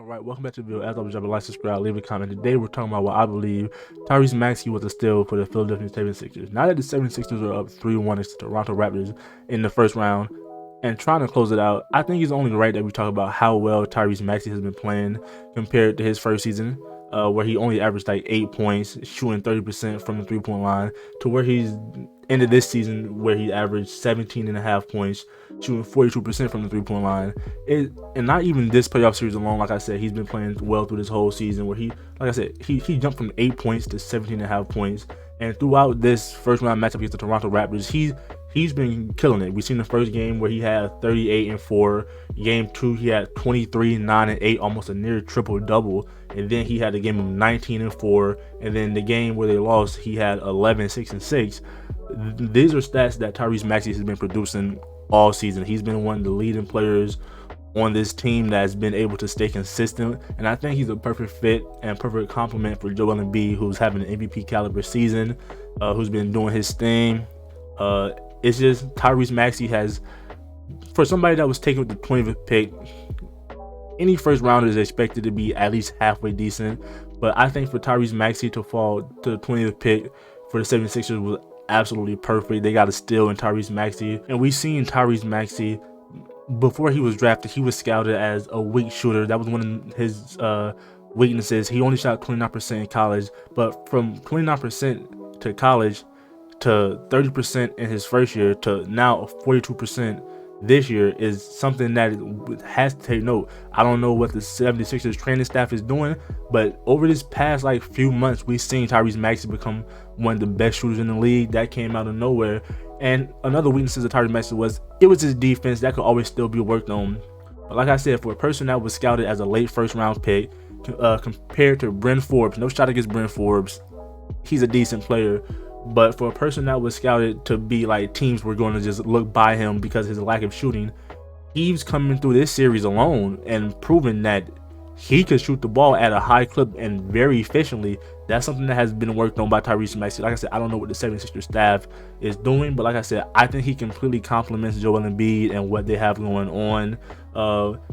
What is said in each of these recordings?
Alright, welcome back to the video. As always, drop a like, subscribe, leave a comment. Today we're talking about what I believe Tyrese Maxey was a steal for the Philadelphia 76ers. Now that the 76ers are up 3-1 against the Toronto Raptors in the first round and trying to close it out, I think it's only right that we talk about how well Tyrese Maxey has been playing compared to his first season, where he only averaged like 8 points, shooting 30% from the three-point line, to where he's ended this season where he averaged 17.5 points, shooting 42% from the three-point line. And not even this playoff series alone, like I said, he's been playing well through this whole season where he jumped from 8 points to 17.5 points. And throughout this first round matchup against the Toronto Raptors, he's been killing it. We seen the first game where he had 38 and 4. Game 2, he had 23, 9 and 8, almost a near triple double. And then he had a game of 19 and 4. And then the game where they lost, he had 11, 6 and 6. These are stats that Tyrese Maxey has been producing all season. He's been one of the leading players on this team that's been able to stay consistent, and I think he's a perfect fit and perfect complement for Joel Embiid, who's having an MVP caliber season, who's been doing his thing. It's just Tyrese Maxey has, for somebody that was taken with the 20th pick, any first rounder is expected to be at least halfway decent, but I think for Tyrese Maxey to fall to the 20th pick for the 76ers was absolutely perfect. They got a steal in Tyrese Maxey, and we seen Tyrese Maxey before he was drafted. He was scouted as a weak shooter. That was one of his weaknesses. He only shot 29% in college, but from 29% to college to 30% in his first year to now 42% this year is something that has to take note. I don't know what the 76ers training staff is doing, but over this past few months, we've seen Tyrese Maxey become one of the best shooters in the league. That came out of nowhere. And another weakness of Tyrese Maxey was his defense. That could always still be worked on. But like I said, for a person that was scouted as a late first round pick, compared to Bryn Forbes, no shot against Bryn Forbes, he's a decent player. But for a person that was scouted to be teams were going to just look by him because of his lack of shooting, he's coming through this series alone and proving that he could shoot the ball at a high clip and very efficiently. That's something that has been worked on by Tyrese Maxey. Like I said, I don't know what the 76ers staff is doing, but like I said, I think he completely complements Joel Embiid and what they have going on.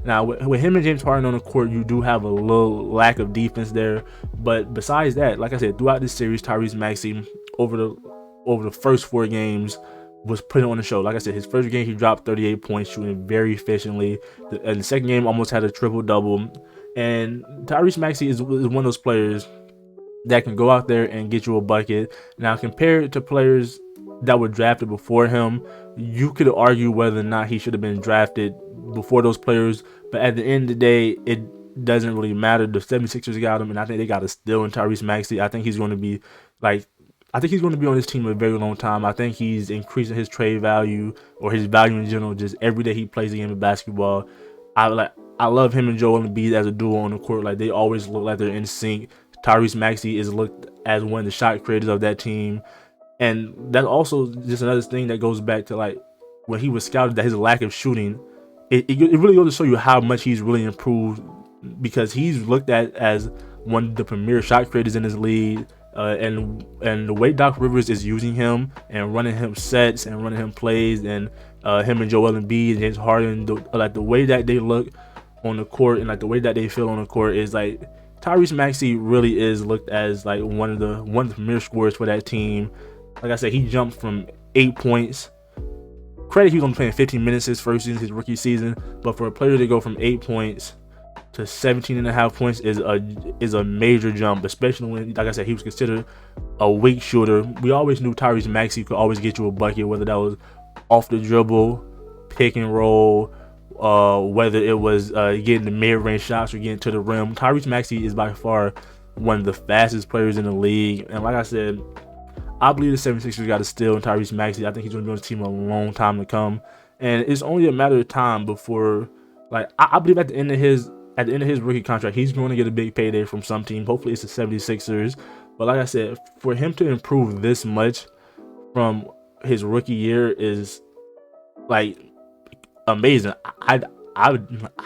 Now, with him and James Harden on the court, you do have a little lack of defense there. But besides that, like I said, throughout this series, Tyrese Maxey, over the first 4 games, was putting on the show. Like I said, his first game, he dropped 38 points, shooting very efficiently. And the second game almost had a triple-double. And Tyrese Maxey is one of those players that can go out there and get you a bucket. Now, compared to players that were drafted before him, you could argue whether or not he should have been drafted before those players. But at the end of the day, it doesn't really matter. The 76ers got him, and I think they got a steal in Tyrese Maxey. I think he's going to be on this team a very long time. I think he's increasing his trade value, or his value in general, just every day he plays the game of basketball. I love him and Joel Embiid as a duo on the court. They always look like they're in sync. Tyrese Maxey is looked as one of the shot creators of that team. And that's also just another thing that goes back to when he was scouted, that his lack of shooting. It really goes to show you how much he's really improved, because he's looked at as one of the premier shot creators in his league. And the way Doc Rivers is using him and running him sets and running him plays, and him and Joel Embiid and James Harden, the way that they look on the court and the way that they feel on the court is Tyrese Maxey really is looked as one of the premier scorers for that team. Like I said, he jumped from 8 points. Credit, he was only playing 15 minutes his first season, his rookie season, but for a player to go from 8 points to 17.5 points is a major jump, especially when, like I said, he was considered a weak shooter. We always knew Tyrese Maxey could always get you a bucket, whether that was off the dribble, pick and roll, whether it was getting the mid-range shots or getting to the rim. Tyrese Maxey is by far one of the fastest players in the league, and like I said, I believe the 76ers got a steal in Tyrese Maxey. I think he's going to be on the team a long time to come, and it's only a matter of time before, I believe at the end of his rookie contract, he's going to get a big payday from some team. Hopefully it's the 76ers. But like I said, for him to improve this much from his rookie year is amazing. I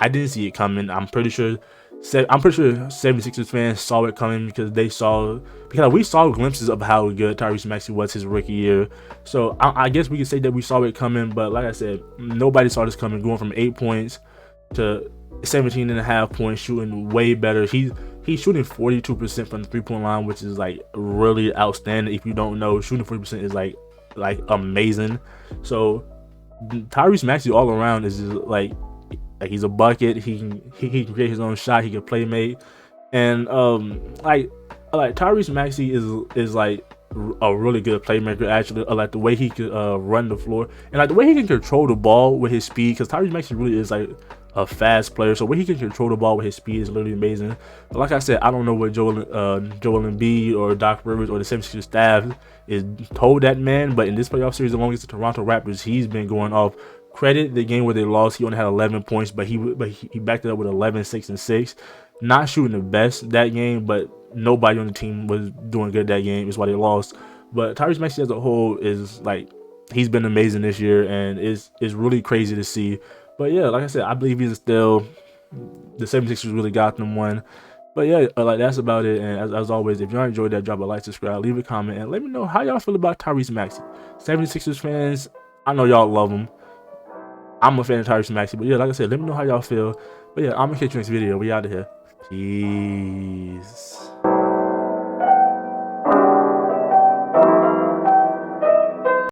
didn't see it coming. I'm pretty sure 76ers fans saw it coming, because we saw glimpses of how good Tyrese Maxey was his rookie year. So I guess we could say that we saw it coming, but like I said, nobody saw this coming, going from 8 points to 17.5 points, shooting way better. He's shooting 42% from the 3-point line, which is like really outstanding. If you don't know, shooting 40% is like amazing. So Tyrese Maxey all around is just like he's a bucket. He can create his own shot. He can play make, and like Tyrese Maxey is like a really good playmaker. Actually, like the way he could run the floor, and like the way he can control the ball with his speed. Because Tyrese Maxey really is like a fast player, so when he can control the ball with his speed is literally amazing. But like I said, I don't know what Joel Embiid or Doc Rivers or the 76ers staff is told that man, but in this playoff series, along with the Toronto Raptors, he's been going off. Credit the game where they lost, he only had 11 points, but he backed it up with 11, 6, and 6. Not shooting the best that game, but nobody on the team was doing good that game. Is why they lost. But Tyrese Maxey as a whole is like he's been amazing this year, and it's really crazy to see. But yeah, like I said, I believe he's still the 76ers really got them one. But yeah, like that's about it. And as always, if y'all enjoyed that, drop a like, subscribe, leave a comment, and let me know how y'all feel about Tyrese Maxey. 76ers fans, I know y'all love him. I'm a fan of Tyrese Maxey, but yeah, like I said, let me know how y'all feel. But yeah, I'm gonna catch you next video. We out of here. Peace.